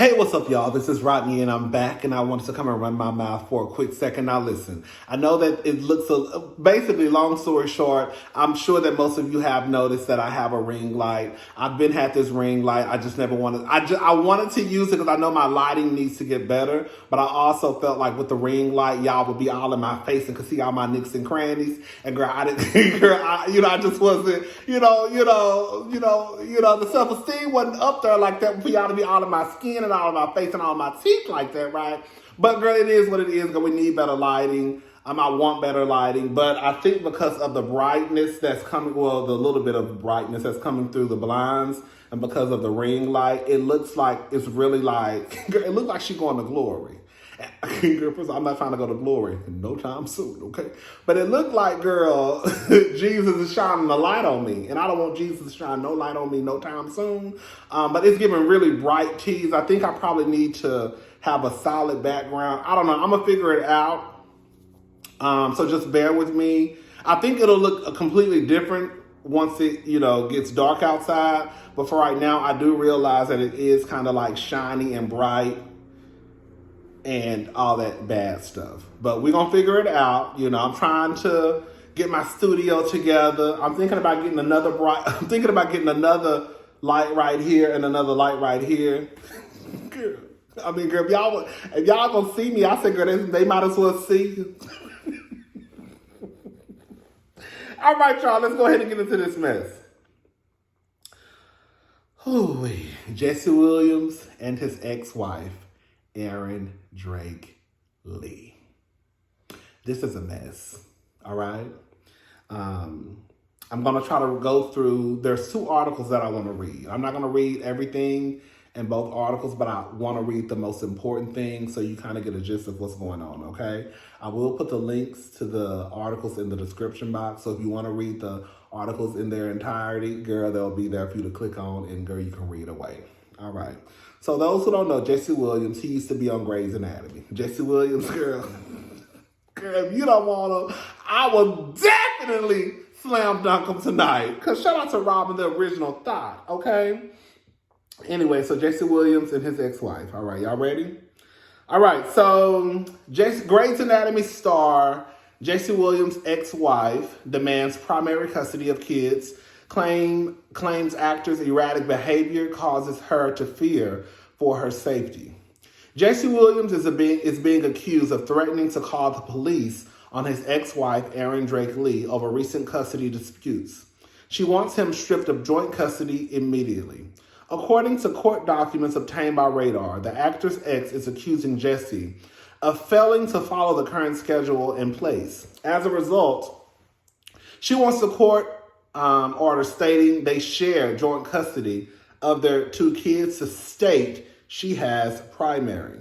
Hey, what's up, y'all? This is Rodney, and I'm back, and I wanted to come and run my mouth for a quick second. Now, listen, I know that it looks basically, long story short, I'm sure that most of you have noticed that I have a ring light. I've been had this ring light. I just never wanted, I wanted to use it because I know my lighting needs to get better, but I also felt like with the ring light, y'all would be all in my face and could see all my nicks and crannies. And girl, I didn't, girl, I just wasn't, the self-esteem wasn't up there like that for y'all to be all in my skin and all of my face and all my teeth like that, right? But girl, it is what it is. Girl, we need better lighting. I want better lighting, but I think because of the brightness that's coming, well, the little bit of brightness that's coming through the blinds, and because of the ring light, it looks like it's really like, it looks like she's going to glory. Girl, first, I'm not trying to go to glory no time soon, okay? But it looked like, girl, Jesus is shining a light on me. And I don't want Jesus to shine no light on me no time soon. But it's giving really bright tees. I think I probably need to have a solid background. I don't know. I'm going to figure it out. So just bear with me. I think it'll look completely different once it, gets dark outside. But for right now, I do realize that it is kind of like shiny and bright and all that bad stuff. But we're going to figure it out. I'm trying to get my studio together. I'm thinking about getting another light right here and another light right here. Girl, if y'all gonna see me, I said, girl, they might as well see you. All right, y'all, let's go ahead and get into this mess. Jesse Williams and his ex-wife, Aryn DrakeLee. This is a mess, all right? I'm going to try to go through, there's 2 articles that I want to read. I'm not going to read everything in both articles, but I want to read the most important things so you kind of get a gist of what's going on, okay? I will put the links to the articles in the description box, so if you want to read the articles in their entirety, girl, they'll be there for you to click on, and girl, you can read away. All right. So those who don't know, Jesse Williams, he used to be on Grey's Anatomy. Jesse Williams, girl, if you don't want to, I will definitely slam dunk him tonight. Because shout out to Robin, the original thought, okay? Anyway, so Jesse Williams and his ex-wife. All right, y'all ready? All right, so Grey's Anatomy star Jesse Williams' ex-wife demands primary custody of kids, claims actor's erratic behavior causes her to fear for her safety. Jesse Williams is being accused of threatening to call the police on his ex-wife, Aryn DrakeLee, over recent custody disputes. She wants him stripped of joint custody immediately. According to court documents obtained by Radar, the actor's ex is accusing Jesse of failing to follow the current schedule in place. As a result, she wants the court order stating they share joint custody of their 2 kids to state she has primary.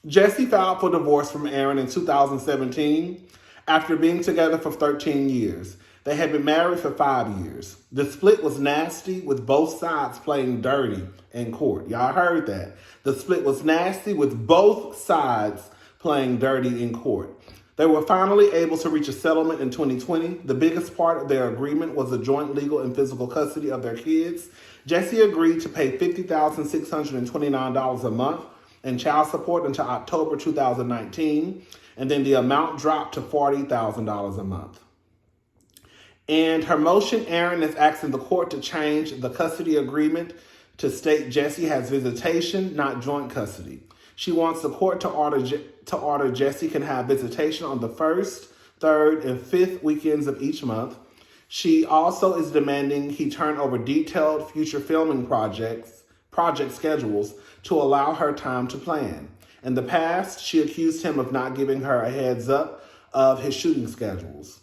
Jesse filed for divorce from Aryn in 2017 after being together for 13 years. They had been married for 5 years. The split was nasty, with both sides playing dirty in court. Y'all heard that. The split was nasty, with both sides playing dirty in court. They were finally able to reach a settlement in 2020. The biggest part of their agreement was the joint legal and physical custody of their kids. Jesse agreed to pay $50,629 a month in child support until October 2019, and then the amount dropped to $40,000 a month. In her motion, Aryn is asking the court to change the custody agreement to state Jesse has visitation, not joint custody. She wants the court to order Jesse can have visitation on the 1st, 3rd, and 5th weekends of each month. She also is demanding he turn over detailed future filming project schedules to allow her time to plan. In the past, she accused him of not giving her a heads up of his shooting schedules.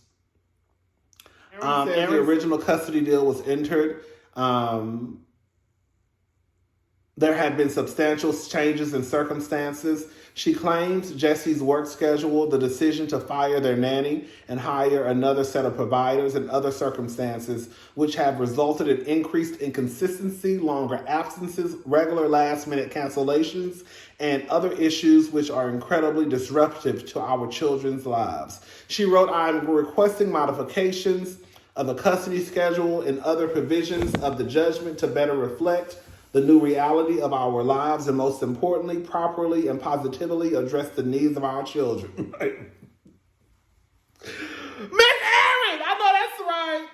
The original custody deal was entered. There had been substantial changes in circumstances. She claims Jesse's work schedule, the decision to fire their nanny and hire another set of providers, and other circumstances which have resulted in increased inconsistency, longer absences, regular last-minute cancellations, and other issues which are incredibly disruptive to our children's lives. She wrote, "I'm requesting modifications of the custody schedule and other provisions of the judgment to better reflect the the new reality of our lives, and most importantly, properly and positively address the needs of our children. Miss Aryn, I know that's right.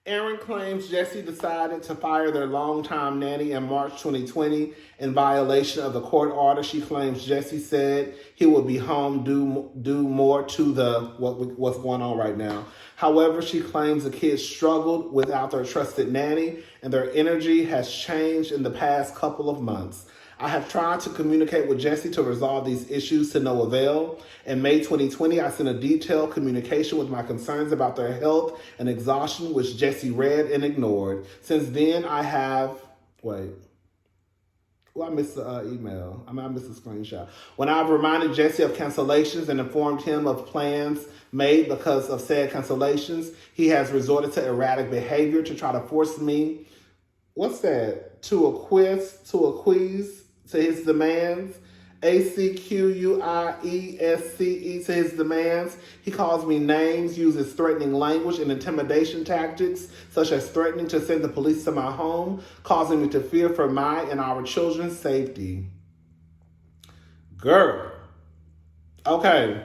Aryn claims Jesse decided to fire their longtime nanny in March 2020 in violation of the court order. She claims Jesse said he would be home due more to what's going on right now. However, she claims the kids struggled without their trusted nanny, and their energy has changed in the past couple of months. I have tried to communicate with Jesse to resolve these issues to no avail. In May 2020, I sent a detailed communication with my concerns about their health and exhaustion, which Jesse read and ignored. Since then, I have... I missed the email. I missed the screenshot. When I've reminded Jesse of cancellations and informed him of plans made because of said cancellations, he has resorted to erratic behavior to try to force me... What's that? To acquiesce to his demands. ACQUIESCE to his demands. He calls me names, uses threatening language and intimidation tactics, such as threatening to send the police to my home, causing me to fear for my and our children's safety. Girl. Okay.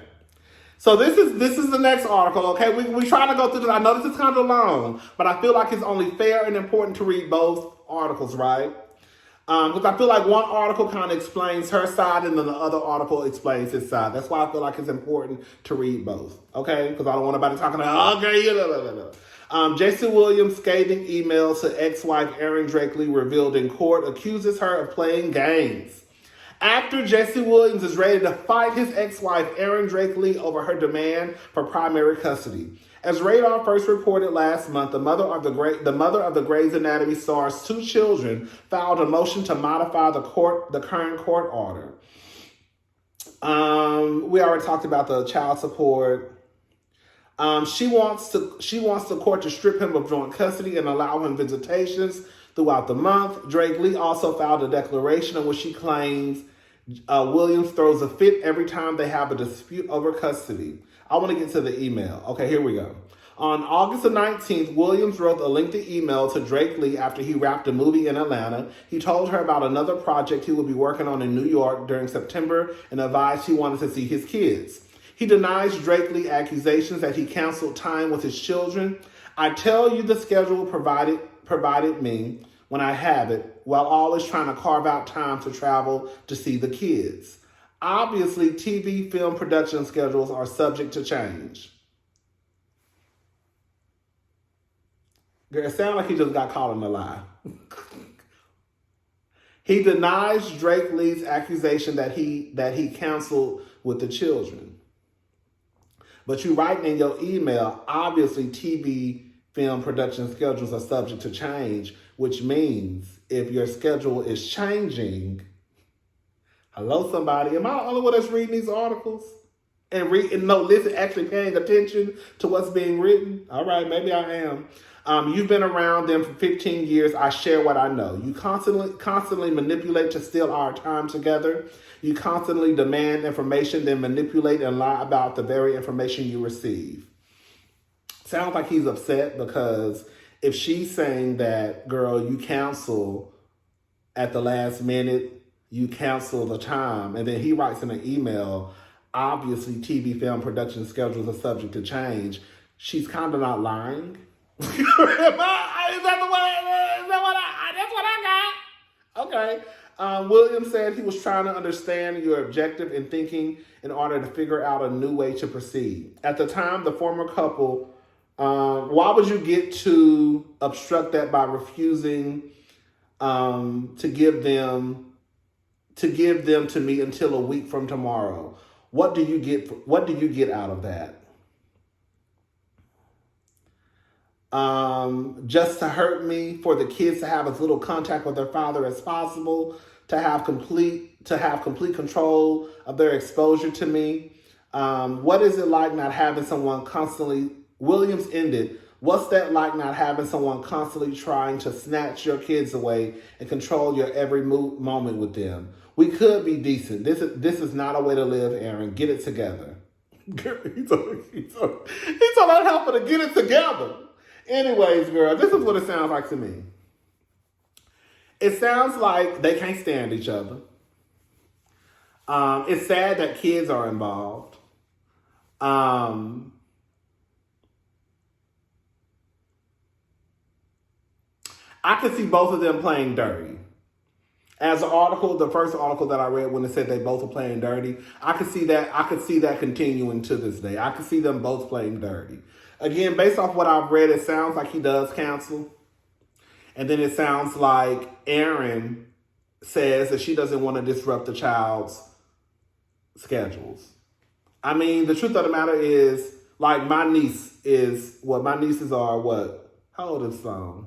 So this is the next article, okay? We trying to go through this. I know this is kind of long, but I feel like it's only fair and important to read both articles, right? Because I feel like one article kind of explains her side and then the other article explains his side. That's why I feel like it's important to read both, okay? Because I don't want anybody talking about, Jason Williams' scathing email to ex-wife Aryn DrakeLee revealed in court accuses her of playing games. Actor Jesse Williams is ready to fight his ex-wife Aryn DrakeLee over her demand for primary custody. As Radar first reported last month, the mother of the Grey's Anatomy star's two children filed a motion to modify the current court order. We already talked about the child support. She wants the court to strip him of joint custody and allow him visitations throughout the month. DrakeLee also filed a declaration in which she claims Williams throws a fit every time they have a dispute over custody. I want to get to the email. Okay, here we go. On August the 19th, Williams wrote a lengthy email to DrakeLee after he wrapped a movie in Atlanta. He told her about another project he would be working on in New York during September and advised he wanted to see his kids. He denies DrakeLee accusations that he canceled time with his children. I tell you the schedule provided me when I have it, while always trying to carve out time to travel to see the kids. Obviously, TV film production schedules are subject to change. It sounds like he just got caught in a lie. He denies DrakeLee's accusation that he canceled with the children. But you write in your email, obviously TV film production schedules are subject to change, which means if your schedule is changing, hello somebody, am I the only one that's reading these articles? Actually paying attention to what's being written? All right, maybe I am. You've been around them for 15 years. I share what I know. You constantly manipulate to steal our time together. You constantly demand information, then manipulate and lie about the very information you receive. Sounds like he's upset because if she's saying that, girl, you cancel at the last minute, you cancel the time, and then he writes in an email, obviously TV film production schedules are subject to change, she's kind of not lying. That's what I got. Okay. Williams said he was trying to understand your objective in thinking in order to figure out a new way to proceed. At the time, the former couple, why would you get to obstruct that by refusing to give them to me until a week from tomorrow? What do you get out of that? Just to hurt me, for the kids to have as little contact with their father as possible, to have complete control of their exposure to me. What is it like not having someone constantly, Williams ended, what's that like not having someone constantly trying to snatch your kids away and control your every moment with them? We could be decent. This is not a way to live, Aryn. Get it together. He told that helper to get it together. Anyways, girl, this is what it sounds like to me. It sounds like they can't stand each other. It's sad that kids are involved. I could see both of them playing dirty. As an article, the first article that I read when it said they both were playing dirty, I could see that continuing to this day. I could see them both playing dirty. Again, based off what I've read, it sounds like he does counsel. And then it sounds like Aryn says that she doesn't want to disrupt the child's schedules. I mean, the truth of the matter is, like, my nieces are what? How old is Son?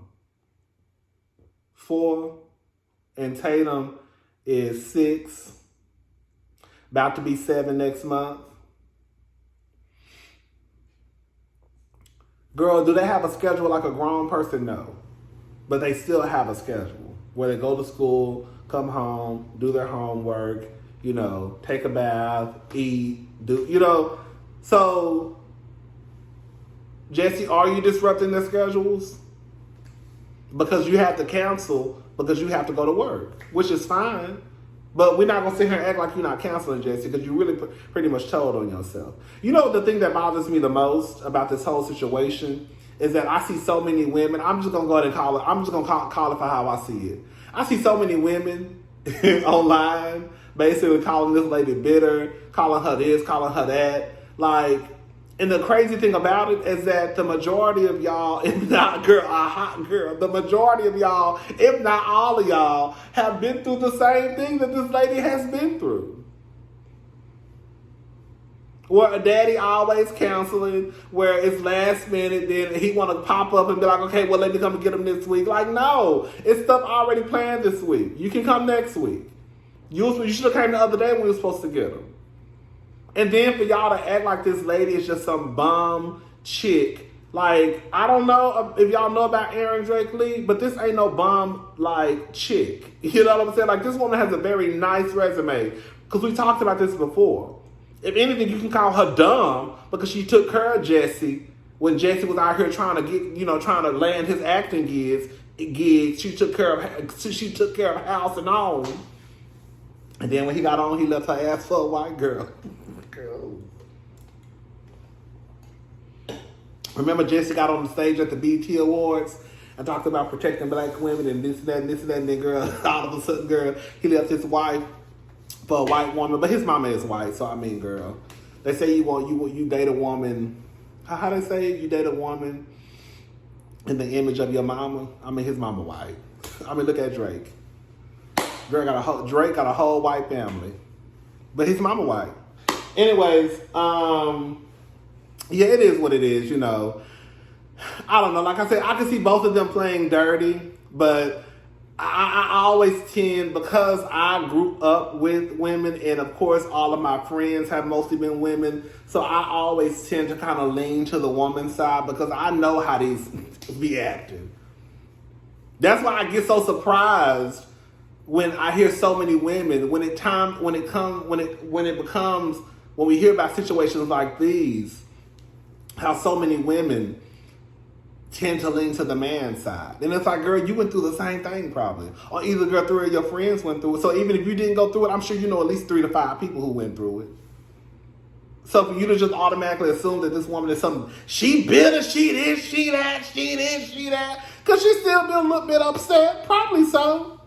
4. And Tatum is 6. About to be 7 next month. Girl, do they have a schedule like a grown person? No. But they still have a schedule where they go to school, come home, do their homework, take a bath, eat, So, Jesse, are you disrupting their schedules? Because you have to cancel, because you have to go to work, which is fine. But we're not going to sit here and act like you're not canceling, Jesse, because you really pretty much told on yourself. The thing that bothers me the most about this whole situation is that I see so many women. I'm just going to go ahead and call it. I'm just going to call it for how I see it. I see so many women online basically calling this lady bitter, calling her this, calling her that. And the crazy thing about it is that the majority of y'all, if not a hot girl, the majority of y'all, if not all of y'all, have been through the same thing that this lady has been through. Where a daddy always counseling, where it's last minute, then he want to pop up and be like, okay, well, let me come and get him this week. No, it's stuff already planned this week. You can come next week. You should have came the other day when we were supposed to get him. And then for y'all to act like this lady is just some bum chick. I don't know if y'all know about Aryn DrakeLee, but this ain't no bum, chick. You know what I'm saying? This woman has a very nice resume. Because we talked about this before. If anything, you can call her dumb because she took care of Jesse when Jesse was out here trying to land his acting gigs. She took care of house and home. And then when he got on, he left her ass for a white girl. Remember, Jesse got on the stage at the BET Awards and talked about protecting black women and this and that and this and that. And then, girl, all of a sudden, girl, he left his wife for a white woman. But his mama is white, so I mean, girl, they say you date a woman. How they say you date a woman in the image of your mama? I mean, his mama white. I mean, look at Drake. Drake got a whole white family, but his mama white. Anyways, yeah, it is what it is, I don't know. Like I said, I can see both of them playing dirty, but I always tend, because I grew up with women, and of course all of my friends have mostly been women, so I always tend to kind of lean to the woman's side because I know how these be acting. That's why I get so surprised when I hear so many women, when we hear about situations like these, how so many women tend to lean to the man's side. And it's like, girl, you went through the same thing probably. Or either girl, 3 of your friends went through it. So even if you didn't go through it, I'm sure you know at least 3 to 5 people who went through it. So for you to just automatically assume that this woman is something, she bitter, she this, she that, because she still be a little bit upset, probably so.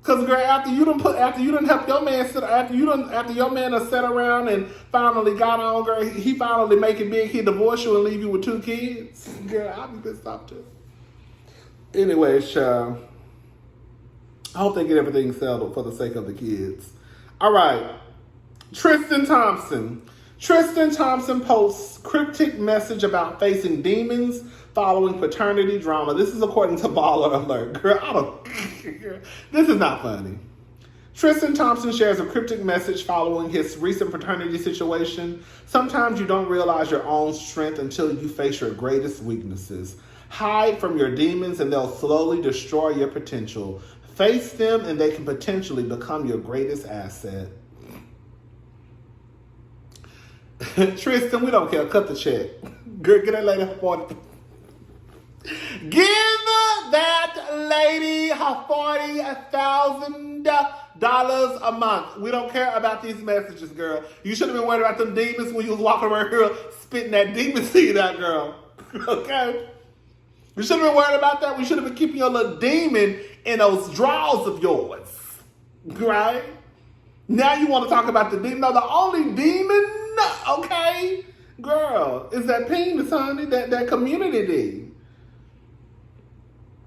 Cause girl, after you done help your man after your man has sat around and finally got on, girl, he finally make it big, he divorce you and leave you with 2 kids. Girl, I'll be pissed off too. Anyway, child, I hope they get everything settled for the sake of the kids. All right, Tristan Thompson. Tristan Thompson posts cryptic message about facing demons following paternity drama. This is according to Baller Alert. Girl, this is not funny. Tristan Thompson shares a cryptic message following his recent paternity situation. Sometimes you don't realize your own strength until you face your greatest weaknesses. Hide from your demons and they'll slowly destroy your potential. Face them and they can potentially become your greatest asset. Tristan, we don't care. Cut the check. Girl, get that lady 40. Give that lady her $40,000 a month. We don't care about these messages, girl. You should have been worried about them demons when you was walking around here spitting that demon seed out, girl. Okay? You should have been worried about that. We should have been keeping your little demon in those drawers of yours. Right? Now you want to talk about the demon. No, the only demon, okay, girl, is that penis, honey, that community demon.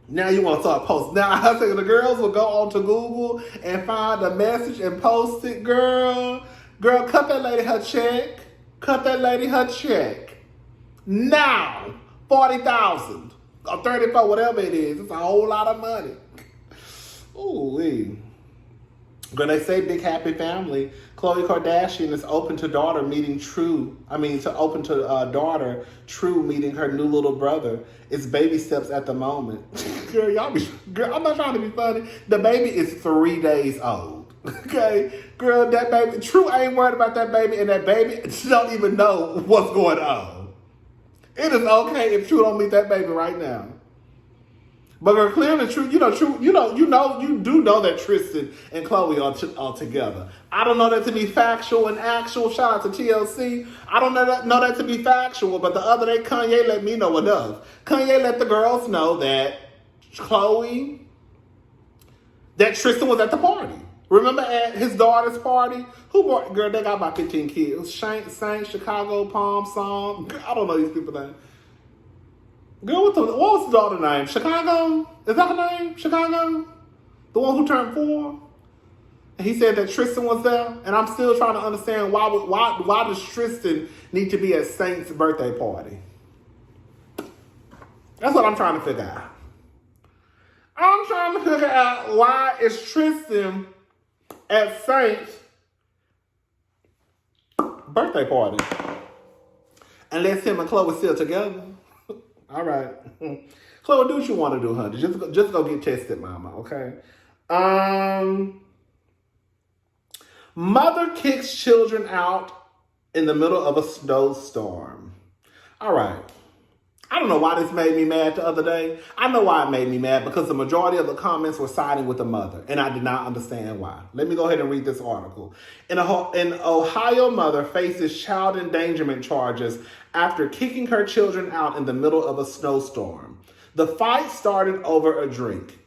Now you want to start posting. Now I say the girls will go onto Google and find a message and post it, girl. Girl, cut that lady her check. Cut that lady her check. Now, 40,000 or 34, whatever it is. It's a whole lot of money. Ooh-wee. Girl, they say big happy family. Khloe Kardashian is open to daughter meeting True meeting her new little brother. It's baby steps at the moment. Girl, I'm not trying to be funny. The baby is 3 days old. Okay? Girl, that baby, True ain't worried about that baby, and that baby don't even know what's going on. It is okay if True don't meet that baby right now. But girl, clearly, you do know that Tristan and Khloe are together. I don't know that to be factual and actual. Shout out to TLC. I don't know that to be factual, but the other day, Kanye let me know enough. Kanye let the girls know that that Tristan was at the party. Remember at his daughter's party? Girl, they got about 15 kids. Saint, Chicago, Palm, Psalm. I don't know these people's names. Girl, what was the daughter's name? Chicago? Is that her name? Chicago? The one who turned 4? And he said that Tristan was there. And I'm still trying to understand why does Tristan need to be at Saint's birthday party? That's what I'm trying to figure out. I'm trying to figure out why is Tristan at Saint's birthday party. Unless him and Khloe still together. All right. Khloe, do what you want to do, honey. Just go get tested, mama, okay? Mother kicks children out in the middle of a snowstorm. All right. I don't know why this made me mad the other day. I know why it made me mad, because the majority of the comments were siding with the mother, and I did not understand why. Let me go ahead and read this article. An Ohio mother faces child endangerment charges after kicking her children out in the middle of a snowstorm. The fight started over a drink.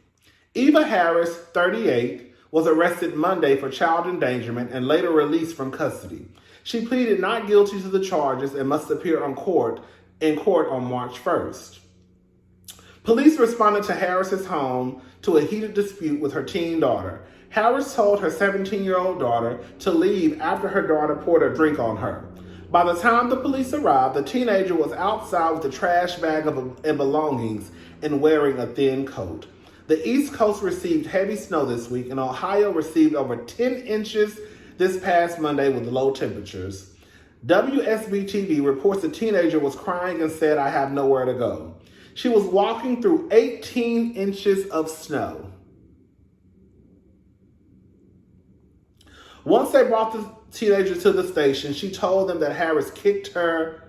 Eva Harris, 38, was arrested Monday for child endangerment and later released from custody. She pleaded not guilty to the charges and must appear in court on March 1st. Police responded to Harris's home to a heated dispute with her teen daughter. Harris told her 17-year-old daughter to leave after her daughter poured a drink on her. By the time the police arrived, the teenager was outside with a trash bag and belongings and wearing a thin coat. The East Coast received heavy snow this week, and Ohio received over 10 inches this past Monday with low temperatures. WSB-TV reports the teenager was crying and said, "I have nowhere to go." She was walking through 18 inches of snow. Once they brought the teenager to the station, she told them that Harris had kicked out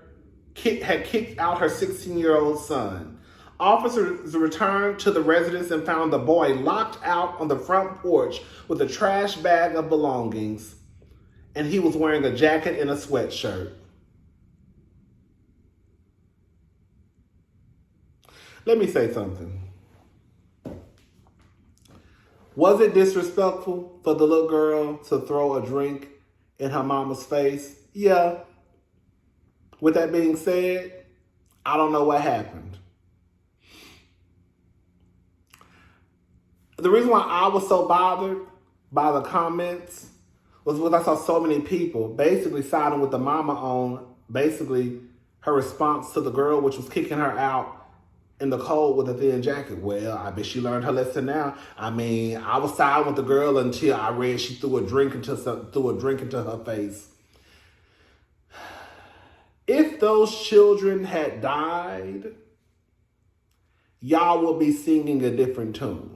her 16-year-old son. Officers returned to the residence and found the boy locked out on the front porch with a trash bag of belongings, and he was wearing a jacket and a sweatshirt. Let me say something. Was it disrespectful for the little girl to throw a drink in her mama's face? Yeah. With that being said, I don't know what happened. The reason why I was so bothered by the comments was because I saw so many people basically siding with the mama on basically her response to the girl, which was kicking her out in the cold with a thin jacket. Well, I bet she learned her lesson now. I mean, I was siding with the girl until I read she threw a drink into her face. If those children had died, y'all would be singing a different tune.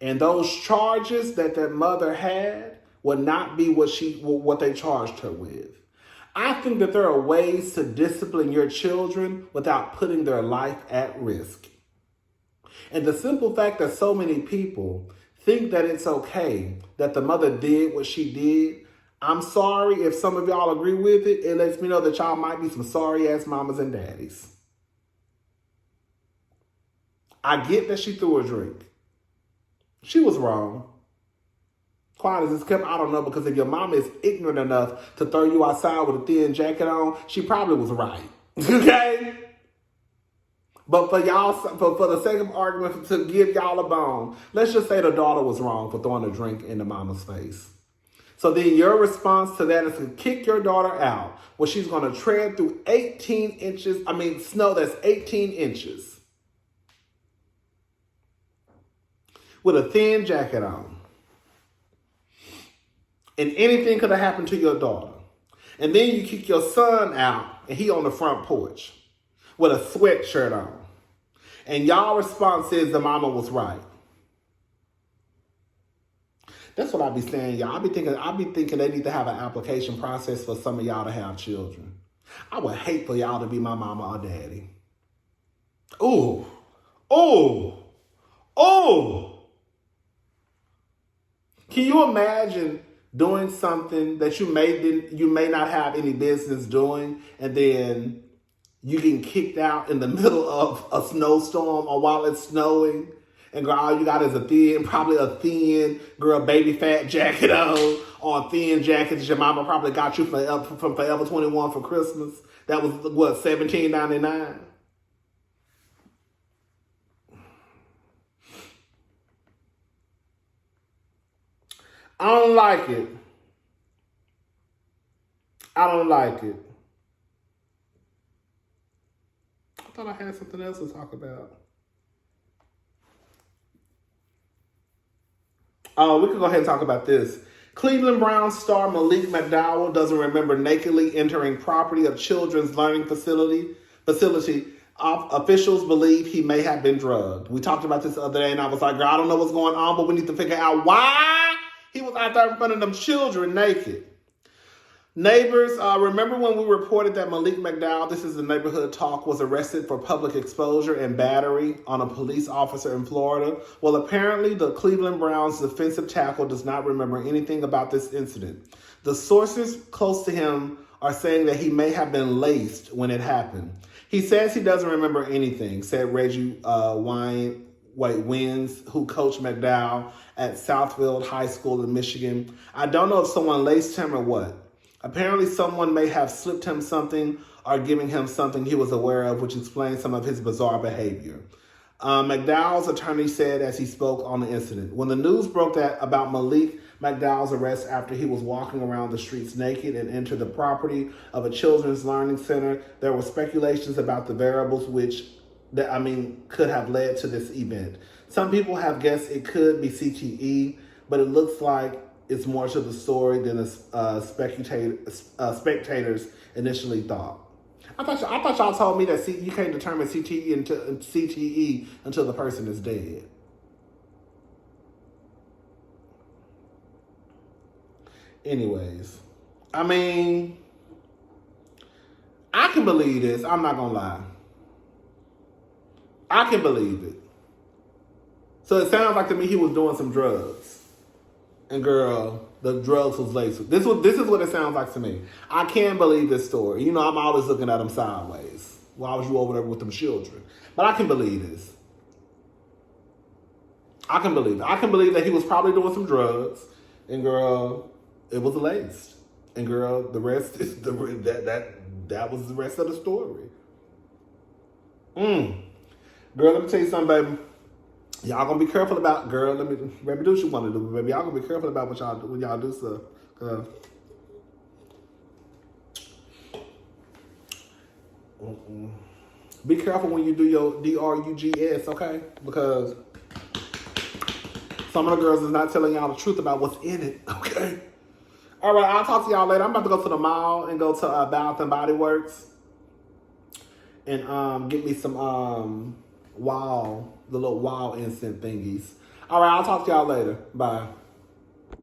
And those charges that mother had would not be what they charged her with. I think that there are ways to discipline your children without putting their life at risk. And the simple fact that so many people think that it's okay that the mother did what she did, I'm sorry if some of y'all agree with it. It lets me know that y'all might be some sorry ass mamas and daddies. I get that she threw a drink. She was wrong. Quiet as it's kept, I don't know, because if your mama is ignorant enough to throw you outside with a thin jacket on, she probably was right. Okay? But for y'all, for the sake of argument, to give y'all a bone, let's just say the daughter was wrong for throwing a drink in the mama's face. So then your response to that is to kick your daughter out, where she's going to tread through 18 inches, snow that's 18 inches, with a thin jacket on. And anything could have happened to your daughter. And then you kick your son out, and he on the front porch with a sweatshirt on. And y'all response is the mama was right. That's what I be saying, y'all. I be thinking they need to have an application process for some of y'all to have children. I would hate for y'all to be my mama or daddy. Ooh. Ooh. Ooh. Can you imagine doing something that you may not have any business doing, and then you getting kicked out in the middle of a snowstorm or while it's snowing, and girl, all you got is probably a thin, baby fat jacket on, or a thin jacket that your mama probably got you from Forever 21 for Christmas. That was, what, $17.99? I don't like it. I don't like it. I thought I had something else to talk about. We could go ahead and talk about this. Cleveland Browns star Malik McDowell doesn't remember nakedly entering property of children's learning facility. Officials believe he may have been drugged. We talked about this the other day, and I was like, girl, I don't know what's going on, but we need to figure out why he was out there in front of them children naked. Neighbors, remember when we reported that Malik McDowell, this is the neighborhood talk, was arrested for public exposure and battery on a police officer in Florida? Well, apparently the Cleveland Browns defensive tackle does not remember anything about this incident. The sources close to him are saying that he may have been laced when it happened. He says he doesn't remember anything, said Reggie Wins, who coached McDowell at Southfield High School in Michigan. I don't know if someone laced him or what. Apparently someone may have slipped him something or giving him something he was aware of, which explains some of his bizarre behavior. McDowell's attorney said as he spoke on the incident. When the news broke about Malik McDowell's arrest after he was walking around the streets naked and entered the property of a children's learning center, there were speculations about the variables could have led to this event. Some people have guessed it could be CTE, but it looks like it's more to the story than spectators initially thought. I thought y'all told me that you can't determine CTE until the person is dead. Anyways, I can believe this. I'm not gonna lie. I can believe it. So it sounds like to me he was doing some drugs. And girl, the drugs was laced with. This is what it sounds like to me. I can't believe this story. You know, I'm always looking at them sideways. Why was you over there with them children? But I can believe this. I can believe it. I can believe that he was probably doing some drugs. And girl, it was laced. And girl, the rest is that was the rest of the story. Girl, let me tell you something, baby. Y'all gonna be careful about, girl, let me do what you want to do, baby. Y'all gonna be careful about what y'all do when y'all do stuff. Be careful when you do your drugs, okay? Because some of the girls is not telling y'all the truth about what's in it, okay? All right, I'll talk to y'all later. I'm about to go to the mall and go to Bath and Body Works and get me some the little wow instant thingies. All right, I'll talk to y'all later. Bye.